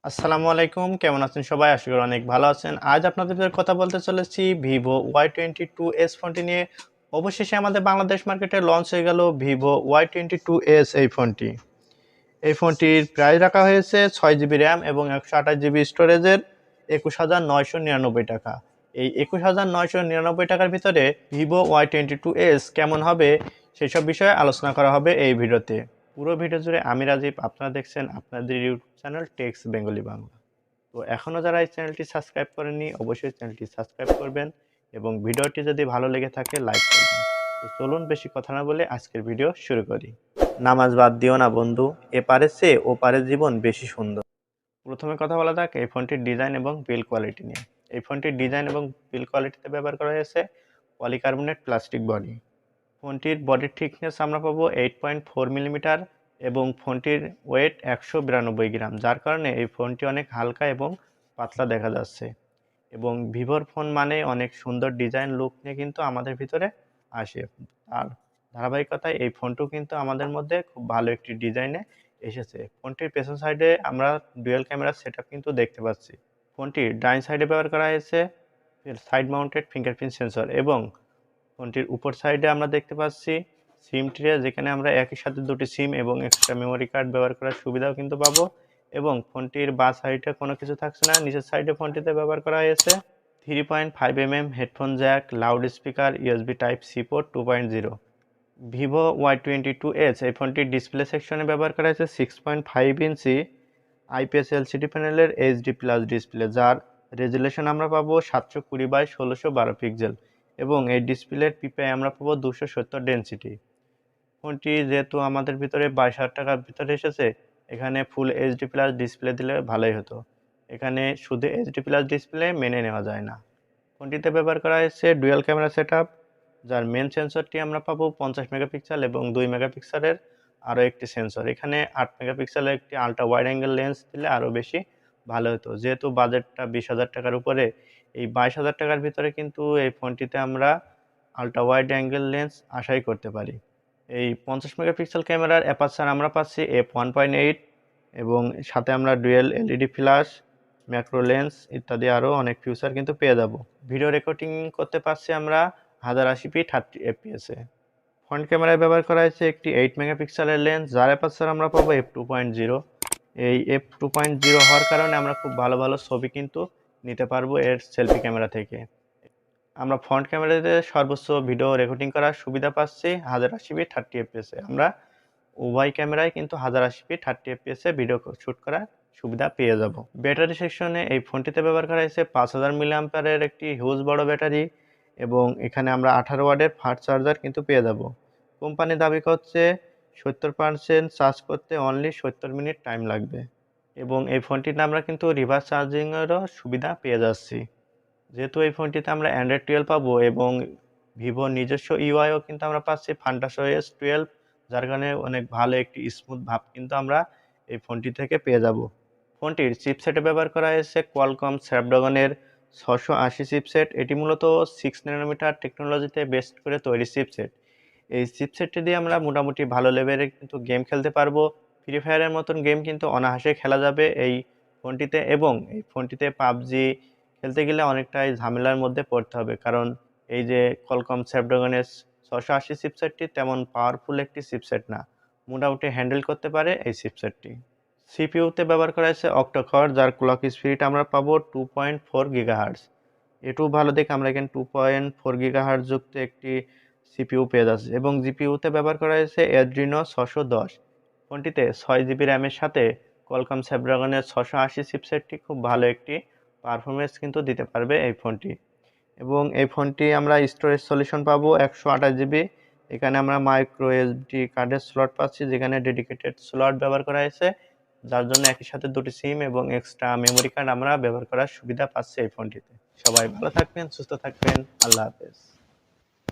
আসসালামু আলাইকুম, কেমন আছেন সবাই? আশা করি অনেক ভালো আছেন। আজ আপনাদের সাথে কথা বলতে চলেছি ভিভো Y22s ফোনটি নিয়ে। অবশেষে আমাদের বাংলাদেশ মার্কেটে লঞ্চ হয়ে গেল ভিভো Y22s এই ফোনটি। এই ফোনটির প্রাইস রাখা হয়েছে 6 জিবি র্যাম এবং 128 জিবি স্টোরেজের 21,999 টাকা। এই 21,999 টাকার ভিতরে ভিভো Y22s কেমন হবে সেসব বিষয়ে আলোচনা করা হবে এই ভিডিওতে। পুরো ভিডিও জুড়ে আমি রাজীব, আপনারা দেখছেন আপনাদের YouTube channel techs Bengali Bangla. তো এখনও যারা এই চ্যানেলটি সাবস্ক্রাইব করেননি অবশ্যই চ্যানেলটি সাবস্ক্রাইব করবেন এবং ভিডিওটি যদি ভালো লেগে থাকে লাইক করবেন। তো চলুন বেশি কথা না বলে আজকের ভিডিও শুরু করি। নামাজ বাদ দিও না বন্ধু, এপারের চেয়ে ওপারের জীবন বেশি সুন্দর। প্রথমে কথা বলা যাক এই ফোনটির ডিজাইন এবং বিল্ড কোয়ালিটি নিয়ে। এই ফোনটির ডিজাইন এবং বিল্ড কোয়ালিটিতে ব্যবহার করা হয়েছে পলিকার্বনেট প্লাস্টিক বডি। ফোনটির বডির থিকনেস আমরা পাবো 8.4 মিলিমিটার এবং ফোনটির ওয়েট 192 গ্রাম, যার কারণে এই ফোনটি অনেক হালকা এবং পাতলা দেখা যাচ্ছে। এবং ভিভোর ফোন মানে অনেক সুন্দর ডিজাইন লুক নিয়ে কিন্তু আমাদের ভিতরে আসে। আর ধারাবাহিকতায় এই ফোনটিও কিন্তু আমাদের মধ্যে খুব ভালো একটি ডিজাইনে এসেছে। ফোনটির পেছন সাইডে আমরা ডুয়াল ক্যামেরা সেটআপ কিন্তু দেখতে পাচ্ছি। ফোনটির ডাইন সাইডে ব্যবহার করা হয়েছে সাইড মাউন্টেড ফিঙ্গারপ্রিন্ট সেন্সর এবং ফোনটির উপর সাইডে আমরা দেখতে পাচ্ছি সিম ট্রে, যেখানে আমরা একই সাথে দুটি সিম এবং এক্সট্রা মেমোরি কার্ড ব্যবহার করার সুবিধাও কিন্তু পাবো। এবং ফোনটির বাঁ সাইডে কোনো কিছু থাকছে না, নিচের সাইডে ফোনটিতে ব্যবহার করা হয়েছে 3.5 mm headphone jack, loud speaker, USB type C port 2.0। Vivo Y22s এই ফোনটির ডিসপ্লে সেকশনে ব্যবহার করা হয়েছে 6.5 ইঞ্চি আইপিএস এলসিডি প্যানেলের এইচডি প্লাস ডিসপ্লে, যার রেজুলেশন আমরা পাবো 720x1612 পিক্সেল এবং এই ডিসপ্লের পিপিআই আমরা পাবো 270 ডেনসিটি। ফোনটি যেহেতু আমাদের ভিতরে 22,000 টাকার ভিতরে এসেছে, এখানে ফুল এইচডি প্লাস ডিসপ্লে দিলে ভালোই হতো। এখানে শুধু এইচডি প্লাস ডিসপ্লে মেনে নেওয়া যায় না। ফোনটিতে ব্যবহার করা হয়েছে ডুয়াল ক্যামেরা সেটআপ, যার মেন সেন্সরটি আমরা পাবো 50 মেগাপিক্সেল এবং 2 মেগাপিক্সেলের আরও একটি সেন্সর। এখানে 8 মেগাপিক্সেলের একটি আলট্রা ওয়াইড অ্যাঙ্গেল লেন্স দিলে আরও বেশি ভালো হতো। যেহেতু বাজেটটা 20,000 টাকার উপরে, এই 22,000 টাকার ভিতরে কিন্তু এই ফোনটিতে আমরা আলট্রা ওয়াইড অ্যাঙ্গেল লেন্স আশাই করতে পারি। এই 50 মেগাপিক্সেল ক্যামেরার অ্যাপারচার আমরা পাচ্ছি f1.8 এবং সাথে আমরা dual LED flash, macro lens ইত্যাদি আরও অনেক ফিচার কিন্তু পেয়ে যাব। ভিডিও রেকর্ডিং করতে পারছি আমরা 1080p 30fps-এ। ফ্রন্ট ক্যামেরায় ব্যবহার করা হয়েছে একটি 8 মেগাপিক্সেলের লেন্স, যার অ্যাপারচার আমরা পাবো f2.0। এই f2.0 হওয়ার কারণে আমরা খুব ভালো ভালো ছবি কিন্তু নিতে পারবো এর সেলফি ক্যামেরা থেকে। আমরা ফ্রন্ট ক্যামেরাতে সর্বোচ্চ ভিডিও রেকর্ডিং করার সুবিধা পাচ্ছি 1080p 30fps-এ। আমরা উভয় ক্যামেরায় কিন্তু 1080p 30fps-এ ভিডিও শ্যুট করার সুবিধা পেয়ে যাব। ব্যাটারি সেকশনে এই ফোনটিতে ব্যবহার করা হয়েছে 5000 মিলিঅ্যাম্পিয়ারের একটি হিউজ বড় ব্যাটারি এবং এখানে আমরা 18 ওয়াটের ফাস্ট চার্জার কিন্তু পেয়ে যাব। কোম্পানি দাবি করছে 70% চার্জ করতে অনলি 70 মিনিট টাইম লাগবে এবং এই ফোনটিতে আমরা কিন্তু রিভার্স চার্জিংয়েরও সুবিধা পেয়ে যাচ্ছি। যেহেতু এই ফোনটিতে আমরা অ্যান্ড্রয়েড 12 পাবো এবং ভিভোর নিজস্ব ইউআইও কিন্তু আমরা পাচ্ছি ফান্টাস ওএস 12, যার কারণে অনেক ভালো একটি স্মুথ ভাব কিন্তু আমরা এই ফোনটি থেকে পেয়ে যাব। ফোনটির চিপসেটে ব্যবহার করা হয়েছে কোয়ালকম স্ন্যাপড্রাগনের 680 চিপসেট। এটি মূলত 6 nm টেকনোলজিতে বেস্ট করে তৈরি চিপসেট। এই চিপসেটটি দিয়ে আমরা মোটামুটি ভালো লেভেলের কিন্তু গেম খেলতে পারবো। ফ্রি ফায়ারের মতন গেম কিন্তু অনায়াসে খেলা যাবে এই ফোনটিতে এবং এই ফোনটিতে পাবজি খেলতে গেলে অনেকটাই ঝামেলার মধ্যে পড়তে হবে, কারণ এই যে কোয়ালকম স্ন্যাপড্রাগনের 680 চিপসেটটি তেমন পাওয়ারফুল একটি চিপসেট না, মোটামুটি হ্যান্ডেল করতে পারে এই চিপসেটটি। সিপিইউতে ব্যবহার করা হয়েছে অক্টোকর, যার ক্লক স্পিড আমরা পাবো 2.4 গিগাহার্টজ। এটুকু ভালো দেখে আমরা এখানে 2.4 গিগাহার্টজ যুক্ত একটি সিপিইউ পেয়ে যাচ্ছে। এবং জিপিইউতে ব্যবহার করা হয়েছে অ্যাড্রিনো 610। ফোনটিতে 6 জিবি র্যামের সাথে কোয়ালকম স্ন্যাপড্রাগনের 680 চিপসেটটি খুব ভালো একটি পারফরমেন্স কিন্তু দিতে পারবে এই ফোনটি। এবং এই ফোনটি আমরা স্টোরেজ সলিউশন পাবো 128 জিবি। এখানে আমরা মাইক্রো এসডি কার্ডের স্লট পাচ্ছি, যেখানে ডেডিকেটেড স্লট ব্যবহার করা হয়েছে, যার জন্য একই সাথে দুটি সিম এবং এক্সট্রা মেমোরি কার্ড আমরা ব্যবহার করার সুবিধা পাচ্ছি এই ফোনটিতে। সবাই ভালো থাকবেন, সুস্থ থাকবেন, আল্লাহ হাফেজ।